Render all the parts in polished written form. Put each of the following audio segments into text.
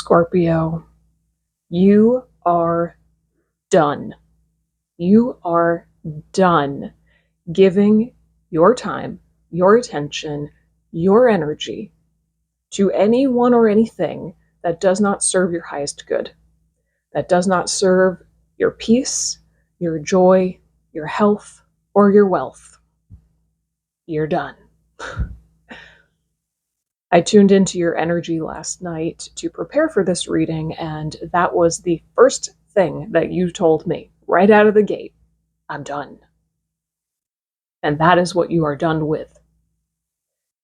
Scorpio, you are done. You are done giving your time, your attention, your energy to anyone or anything that does not serve your highest good, that does not serve your peace, your joy, your health, or your wealth. You're done. I tuned into your energy last night to prepare for this reading, and that was the first thing that you told me right out of the gate. I'm done. And that is what you are done with.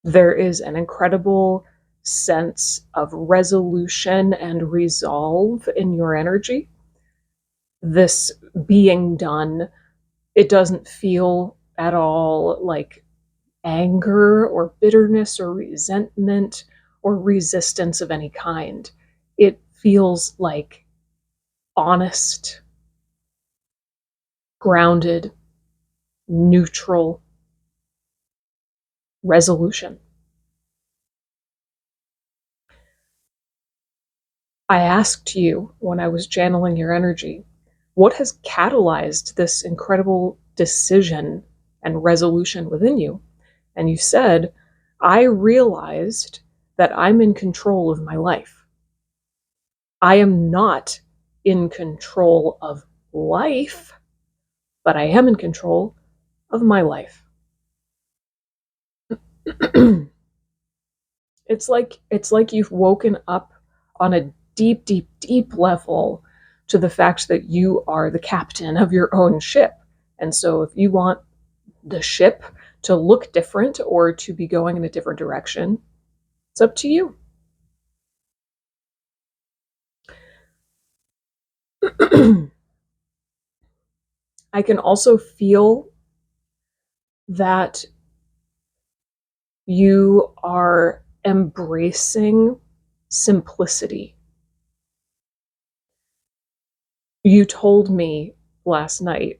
There is an incredible sense of resolution and resolve in your energy. This being done, it doesn't feel at all like anger or bitterness or resentment or resistance of any kind. It feels like honest, grounded, neutral resolution. I asked you when I was channeling your energy, what has catalyzed this incredible decision and resolution within you? And you said, I realized that I'm in control of my life. I am not in control of life, but I am in control of my life. It's like you've woken up on a deep, deep, deep level to the fact that you are the captain of your own ship. And so if you want the ship to look different or to be going in a different direction, it's up to you. I can also feel that you are embracing simplicity. You told me last night,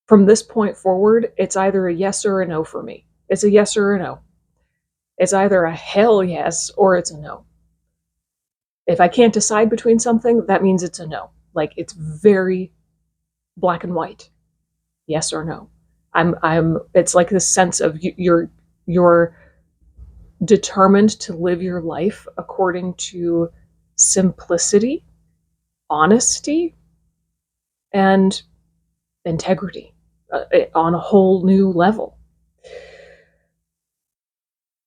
from this point forward, it's either a yes or a no for me. It's a yes or a no. It's either a hell yes or it's a no. If I can't decide between something, that means it's a no. Like, it's very black and white. Yes or no. It's like this sense of you're determined to live your life according to simplicity, honesty, and integrity on a whole new level.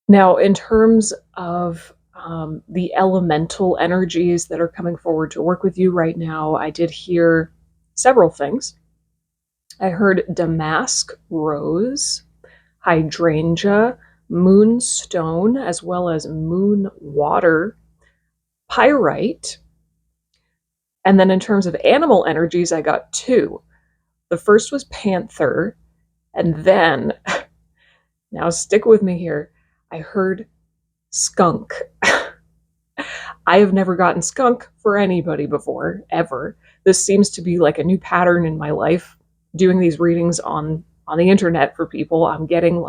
Now, in terms of the elemental energies that are coming forward to work with you right now, I did hear several things. I heard damask rose, hydrangea, moonstone, as well as moon water, pyrite. And then in terms of animal energies, I got two. The first was panther, and then, now stick with me here, I heard skunk. I have never gotten skunk for anybody before, ever. This seems to be like a new pattern in my life. Doing these readings on the internet for people, I'm getting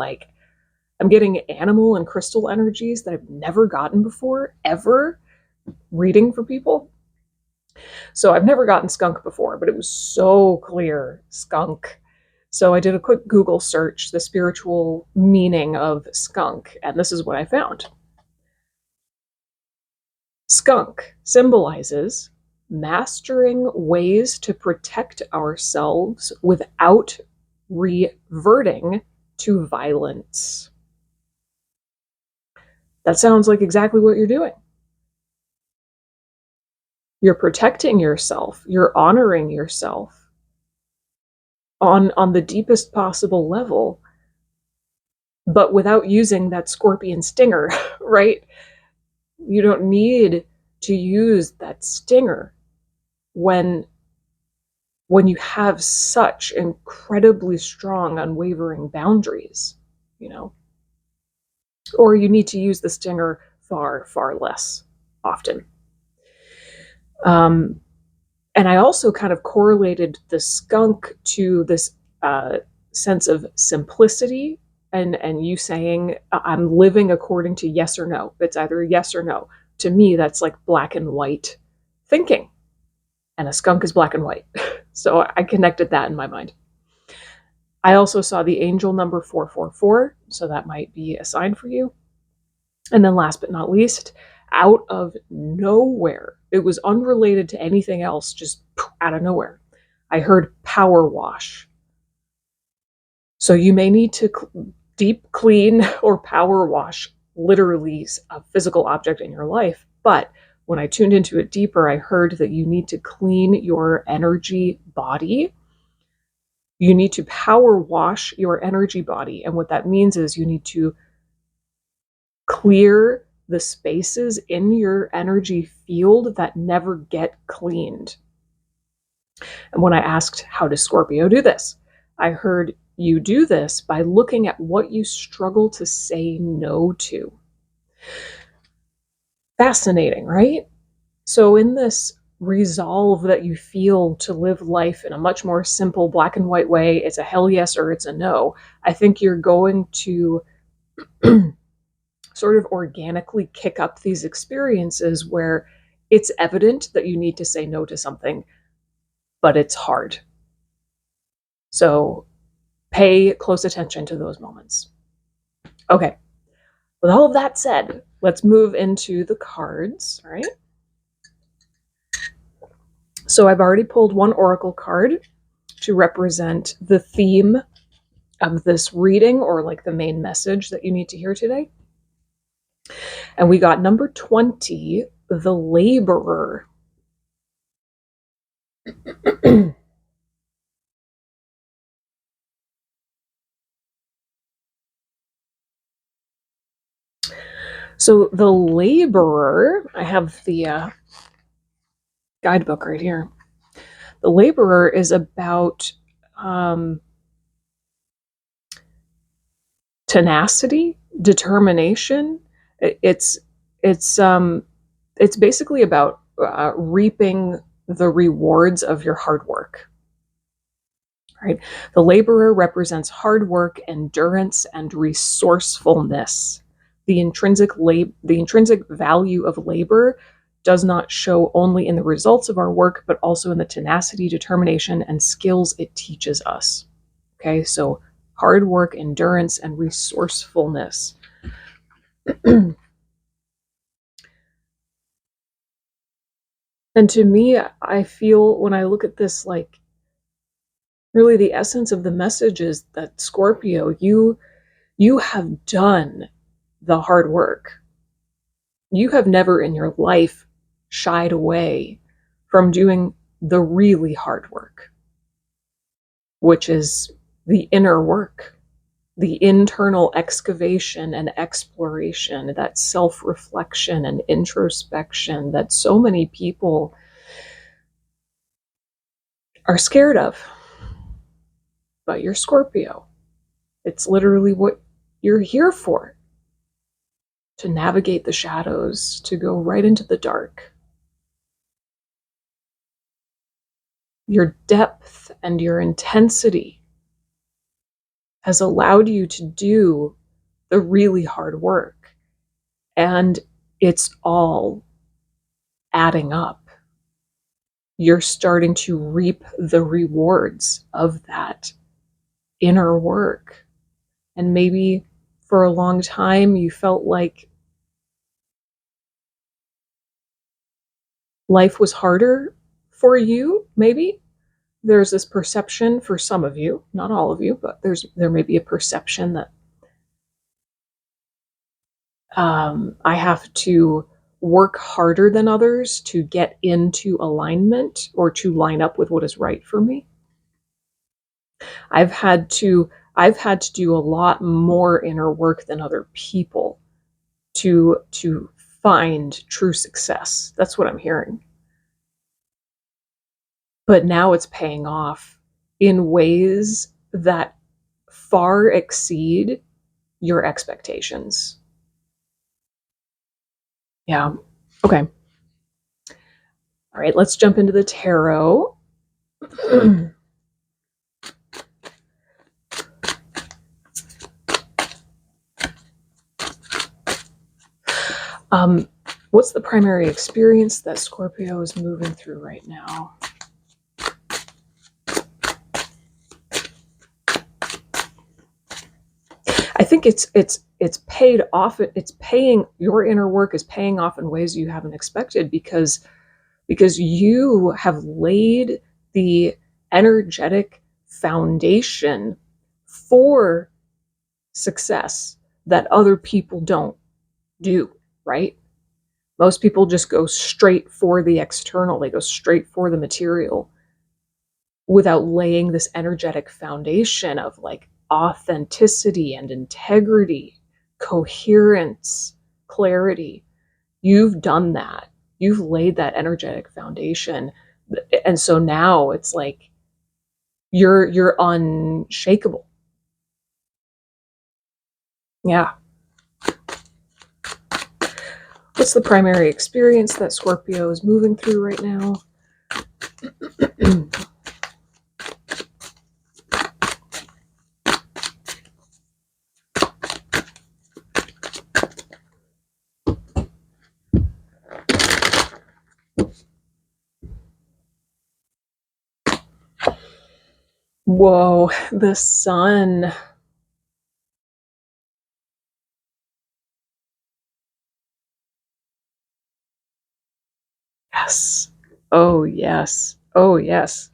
animal and crystal energies that I've never gotten before, ever, reading for people. So I've never gotten skunk before, but it was so clear, skunk. So I did a quick Google search, the spiritual meaning of skunk, and this is what I found. Skunk symbolizes mastering ways to protect ourselves without reverting to violence. That sounds like exactly what you're doing. You're protecting yourself. You're honoring yourself on the deepest possible level, but without using that scorpion stinger, right? You don't need to use that stinger when you have such incredibly strong, unwavering boundaries, or you need to use the stinger far, far less often. And I also kind of correlated the skunk to this sense of simplicity and you saying, I'm living according to yes or no. It's either yes or no. To me, that's like black and white thinking. And a skunk is black and white. So I connected that in my mind. I also saw the angel number 444, so that might be a sign for you. And then last but not least, out of nowhere, it was unrelated to anything else, just out of nowhere, I heard power wash. So you may need to deep clean or power wash literally a physical object in your life. But when I tuned into it deeper, I heard that you need to clean your energy body. You need to power wash your energy body. And what that means is you need to clear the spaces in your energy field that never get cleaned. And when I asked, how does Scorpio do this? I heard you do this by looking at what you struggle to say no to. Fascinating, right? So in this resolve that you feel to live life in a much more simple black and white way, it's a hell yes or it's a no, I think you're going to sort of organically kick up these experiences where it's evident that you need to say no to something, but it's hard. So pay close attention to those moments. Okay, with all of that said, let's move into the cards, all right? So I've already pulled one oracle card to represent the theme of this reading, or like the main message that you need to hear today. And we got number 20, the laborer. So the laborer, I have the guidebook right here. The laborer is about tenacity, determination. It's basically about reaping the rewards of your hard work. Right? The laborer represents hard work, endurance, and resourcefulness. The intrinsic value of labor does not show only in the results of our work, but also in the tenacity, determination, and skills it teaches us. Okay, so hard work, endurance, and resourcefulness. And to me, I feel when I look at this, like, really the essence of the message is that Scorpio, you have done the hard work. You have never in your life shied away from doing the really hard work, which is the inner work, the internal excavation and exploration, that self-reflection and introspection that so many people are scared of. But you're Scorpio. It's literally what you're here for. To navigate the shadows, to go right into the dark. Your depth and your intensity has allowed you to do the really hard work. And it's all adding up. You're starting to reap the rewards of that inner work. And maybe for a long time you felt like life was harder for you, maybe. There's this perception for some of you, not all of you, but there may be a perception that I have to work harder than others to get into alignment or to line up with what is right for me. I've had to do a lot more inner work than other people to find true success. That's what I'm hearing. But now it's paying off in ways that far exceed your expectations. Yeah. Okay. All right, let's jump into the tarot. Um, what's the primary experience that Scorpio is moving through right now? I think it's paid off. It's paying, your inner work is paying off in ways you haven't expected, because you have laid the energetic foundation for success that other people don't do, right? Most people just go straight for the external, they go straight for the material without laying this energetic foundation of like authenticity and integrity, coherence, clarity. You've done that. You've laid that energetic foundation. And so now it's like you're unshakable. Yeah. What's the primary experience that Scorpio is moving through right now? Whoa, the sun. Yes. Oh, yes. Oh, yes.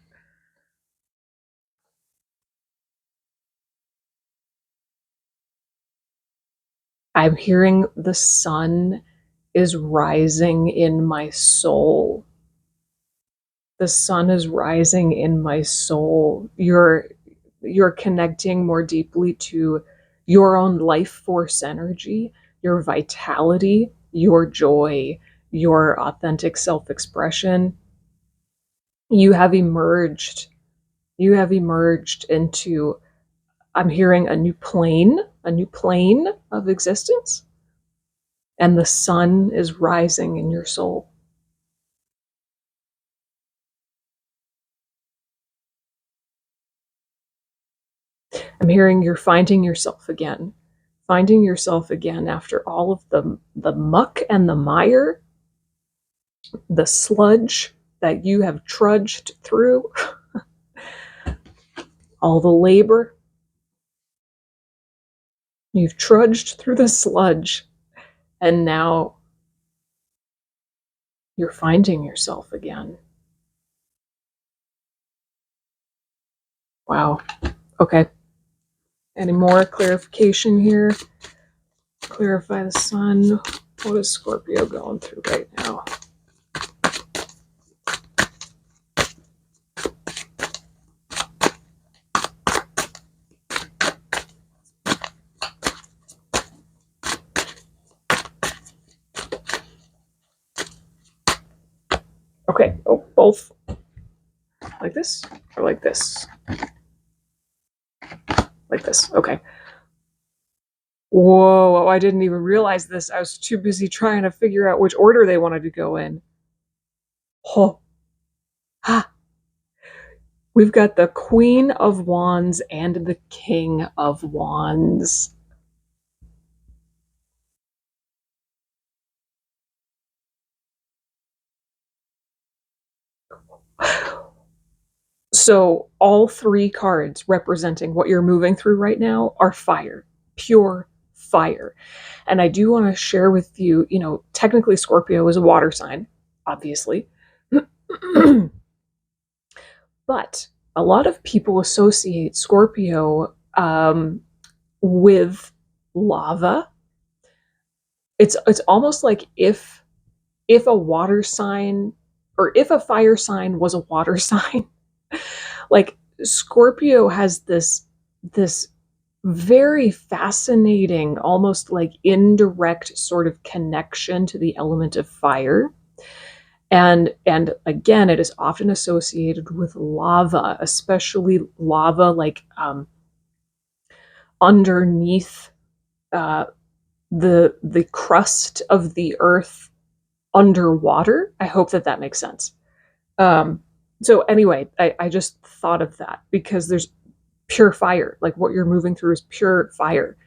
I'm hearing the sun is rising in my soul. The sun is rising in my soul. You're connecting more deeply to your own life force energy, your vitality, your joy, your authentic self-expression. You have emerged. You have emerged into, I'm hearing a new plane of existence, and the sun is rising in your soul. I'm hearing you're finding yourself again after all of the muck and the mire, the sludge that you have trudged through, all the labor. You've trudged through the sludge, and now you're finding yourself again. Wow. Okay. Any more clarification here? Clarify the sun. What is Scorpio going through right now? Okay. Oh, both. Like this or like this? Like this. Okay. Whoa, I didn't even realize this. I was too busy trying to figure out which order they wanted to go in. Oh, ha. We've got the Queen of Wands and the King of Wands. So all three cards representing what you're moving through right now are fire, pure fire. And I do want to share with you, technically Scorpio is a water sign, obviously. But a lot of people associate Scorpio with lava. It's almost like if a water sign, or if a fire sign was a water sign, like Scorpio has this very fascinating, almost like indirect sort of connection to the element of fire. And again, it is often associated with lava, especially lava like underneath uh, the crust of the earth underwater. I hope that that makes sense. Um, so anyway, I just thought of that because there's pure fire. Like what you're moving through is pure fire.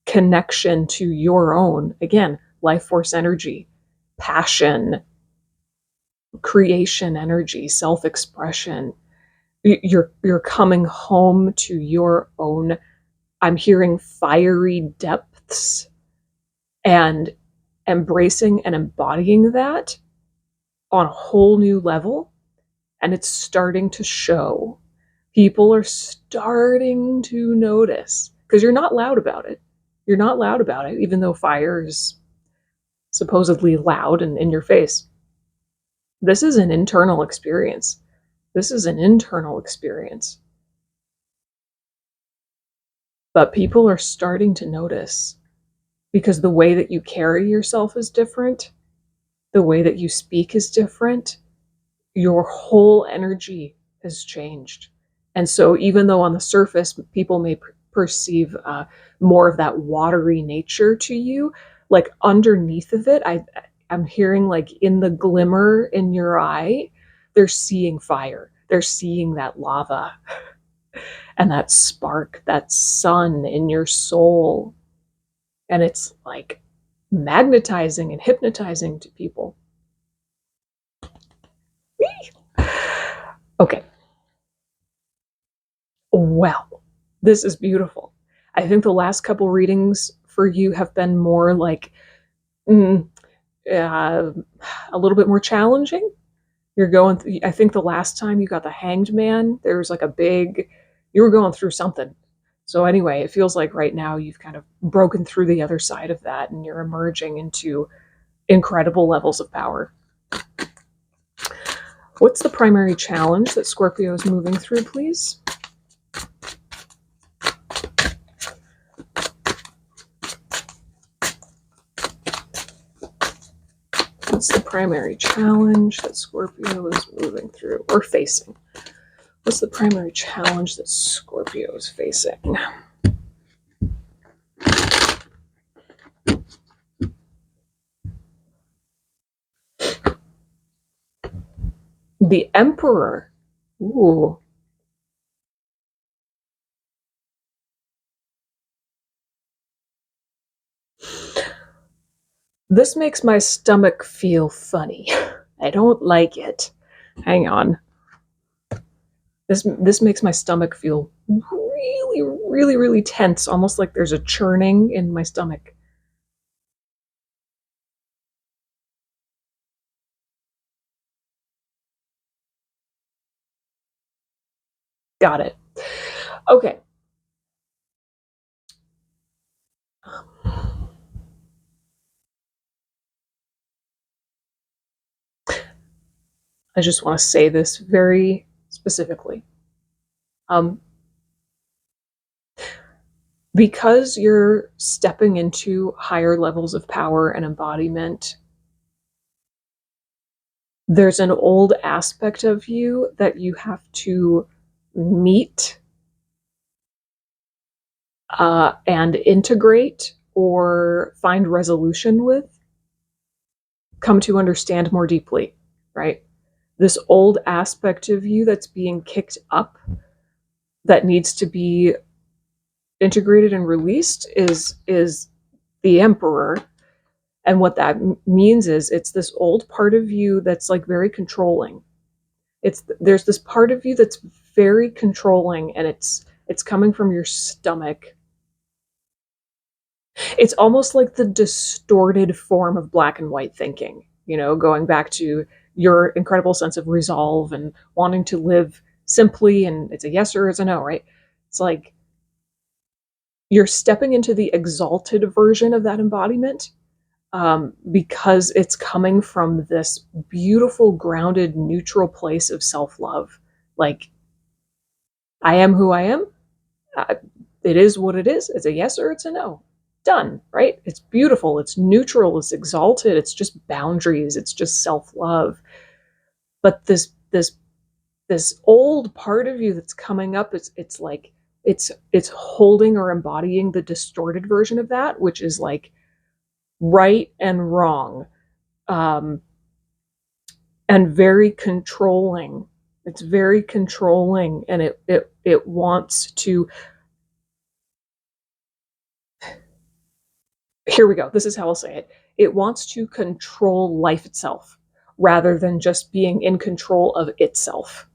Connection to your own, again, life force energy, passion, creation energy, self-expression. You're coming home to your own, I'm hearing, fiery depths, and embracing and embodying that on a whole new level. And it's starting to show. People are starting to notice, because you're not loud about it. You're not loud about it, even though fire is supposedly loud and in your face. This is an internal experience. This is an internal experience. But people are starting to notice, because the way that you carry yourself is different. The way that you speak is different. Your whole energy has changed. And so even though on the surface people may perceive more of that watery nature to you, like underneath of it, I'm hearing, like, in the glimmer in your eye, they're seeing fire. They're seeing that lava and that spark, that sun in your soul. And it's like magnetizing and hypnotizing to people. Okay. Well, this is beautiful. I think the last couple readings for you have been more like a little bit more challenging. You're going through, I think the last time you got the Hanged Man, there was like you were going through something. So anyway, it feels like right now you've kind of broken through the other side of that, and you're emerging into incredible levels of power. What's the primary challenge that Scorpio is moving through, please? What's the primary challenge that Scorpio is moving through or facing? What's the primary challenge that Scorpio is facing? The Emperor. Ooh. This makes my stomach feel funny. I don't like it. Hang on. This makes my stomach feel really, really, really tense, almost like there's a churning in my stomach. Got it. Okay. I just want to say this very specifically. Because you're stepping into higher levels of power and embodiment, there's an old aspect of you that you have to meet and integrate or find resolution with, come to understand more deeply, right? This old aspect of you that's being kicked up, that needs to be integrated and released, is the Emperor. And what that means is it's this old part of you that's like very controlling. There's this part of you that's very controlling, and it's coming from your stomach. It's almost like the distorted form of black and white thinking, going back to your incredible sense of resolve and wanting to live simply, and it's a yes or it's a no, right? It's like you're stepping into the exalted version of that embodiment, because it's coming from this beautiful, grounded, neutral place of self-love. Like, I am who I am. It is what it is. It's a yes or it's a no. Done, right? It's beautiful. It's neutral. It's exalted. It's just boundaries. It's just self-love. But this old part of you that's coming up, it's like it's holding or embodying the distorted version of that, which is like right and wrong, and very controlling. It's very controlling, and it wants to. Here we go. This is how I'll say it. It wants to control life itself rather than just being in control of itself.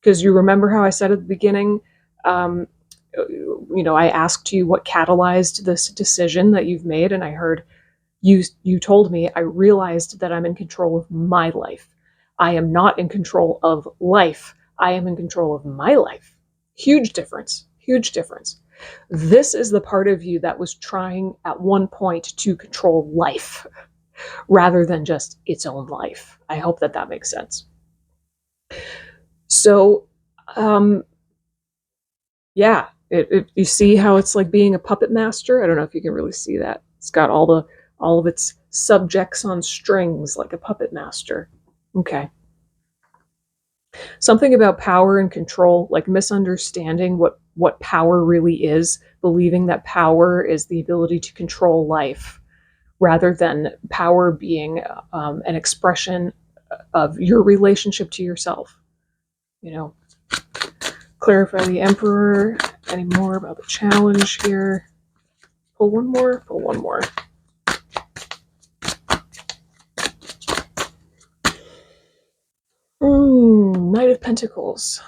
Because you remember how I said at the beginning, um, I asked you what catalyzed this decision that you've made, and I heard you told me, I realized that I'm in control of my life. I am not in control of life. I am in control of my life. Huge difference. Huge difference. This is the part of you that was trying at one point to control life rather than just its own life. I hope that that makes sense. So, um, yeah, you see how it's like being a puppet master. I don't know if you can really see that. It's got all of its subjects on strings like a puppet master. Okay. Something about power and control, like misunderstanding what power really is, believing that power is the ability to control life rather than power being an expression of your relationship to yourself. You know, clarify the emperor. Any more about the challenge here? Pull one more. Pull one more. Knight of Pentacles.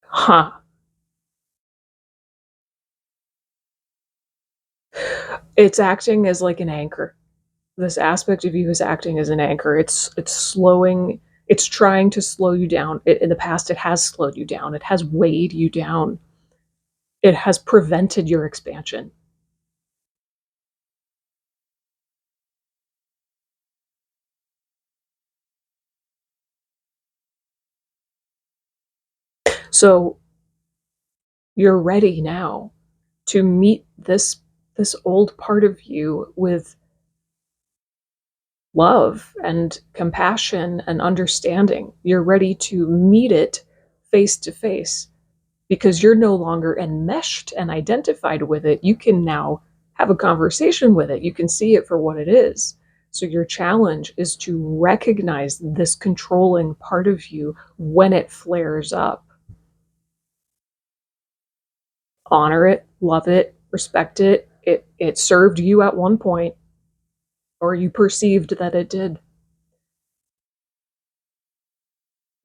Huh. It's acting as like an anchor. This aspect of you is acting as an anchor. It's slowing. It's trying to slow you down. In the past, it has slowed you down. It has weighed you down. It has prevented your expansion. So you're ready now to meet this old part of you with love and compassion and understanding. You're ready to meet it face to face because you're no longer enmeshed and identified with it. You can now have a conversation with it. You can see it for what it is. So your challenge is to recognize this controlling part of you when it flares up. Honor it, love it, respect it. It served you at one point, or you perceived that it did.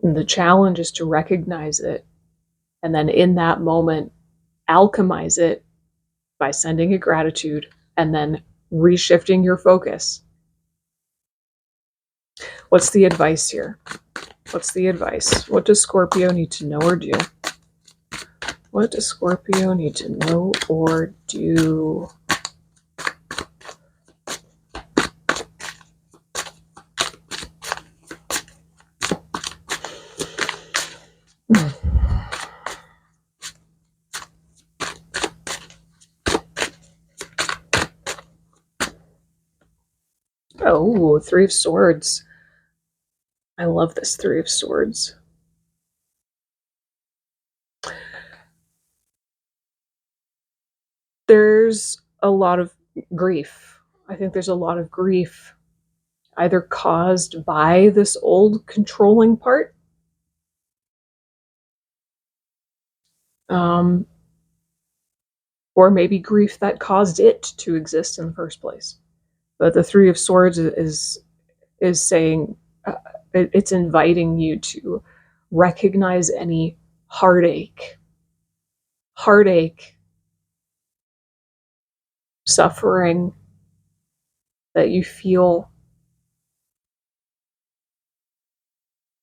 And the challenge is to recognize it and then in that moment alchemize it by sending it gratitude and then reshifting your focus. What's the advice here? What's the advice? What does Scorpio need to know or do? What does Scorpio need to know or do? Oh, Three of Swords. I love this Three of Swords. There's a lot of grief. I think there's a lot of grief either caused by this old controlling part, um, or maybe grief that caused it to exist in the first place. But the Three of Swords is saying it's inviting you to recognize any heartache, suffering that you feel.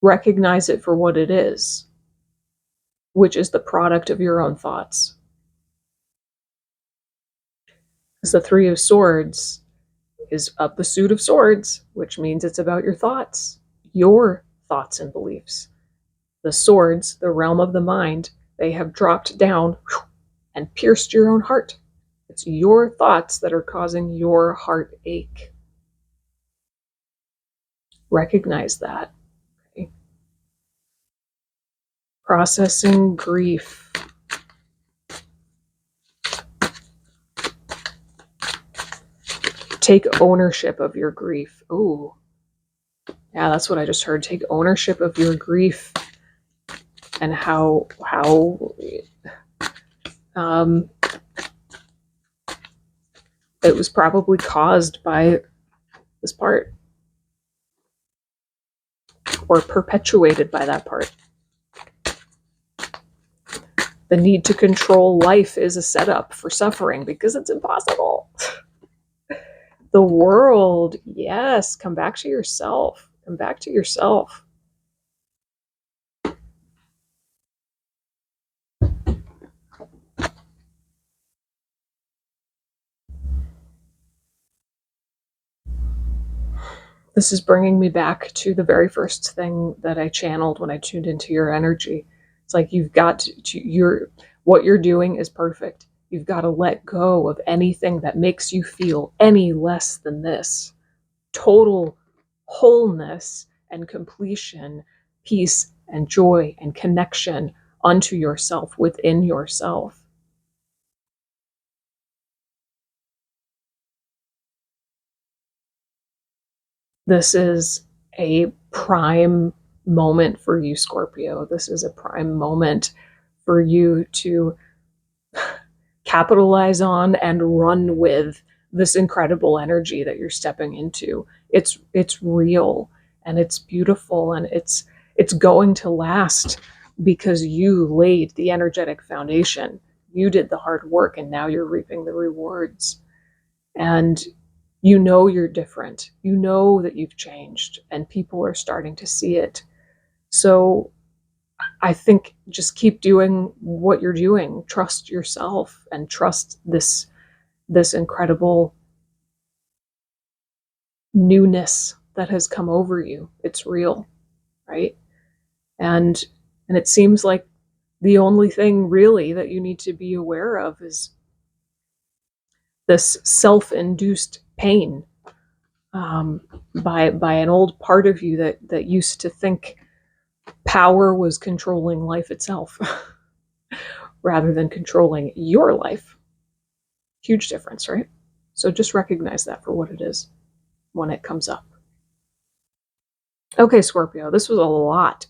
Recognize it for what it is, which is the product of your own thoughts. Because the Three of Swords is up the suit of swords, which means it's about your thoughts and beliefs. The swords, the realm of the mind, they have dropped down and pierced your own heart. It's your thoughts that are causing your heartache. Recognize that. Okay? Processing grief. Take ownership of your grief. Ooh. Yeah, that's what I just heard. Take ownership of your grief and how Um, it was probably caused by this part, or perpetuated by that part. The need to control life is a setup for suffering because it's impossible. The world, yes, come back to yourself. Come back to yourself. This is bringing me back to the very first thing that I channeled when I tuned into your energy. It's like you've got what you're doing is perfect. You've got to let go of anything that makes you feel any less than this. Total wholeness and completion, peace and joy and connection unto yourself, within yourself. This is a prime moment for you, Scorpio. This is a prime moment for you to capitalize on and run with this incredible energy that you're stepping into. It's real and it's beautiful and it's going to last because you laid the energetic foundation. You did the hard work and now you're reaping the rewards. And you know you're different. You know that you've changed and people are starting to see it. So I think just keep doing what you're doing. Trust yourself and trust this incredible newness that has come over you. It's real, right? And and it seems like the only thing really that you need to be aware of is this self-induced pain, by an old part of you that used to think power was controlling life itself rather than controlling your life. Huge difference, right? So just recognize that for what it is when it comes up. Okay, Scorpio, this was a lot.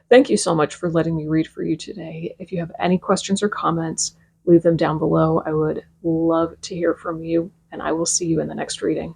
Thank you so much for letting me read for you today. If you have any questions or comments, leave them down below. I would love to hear from you, and I will see you in the next reading.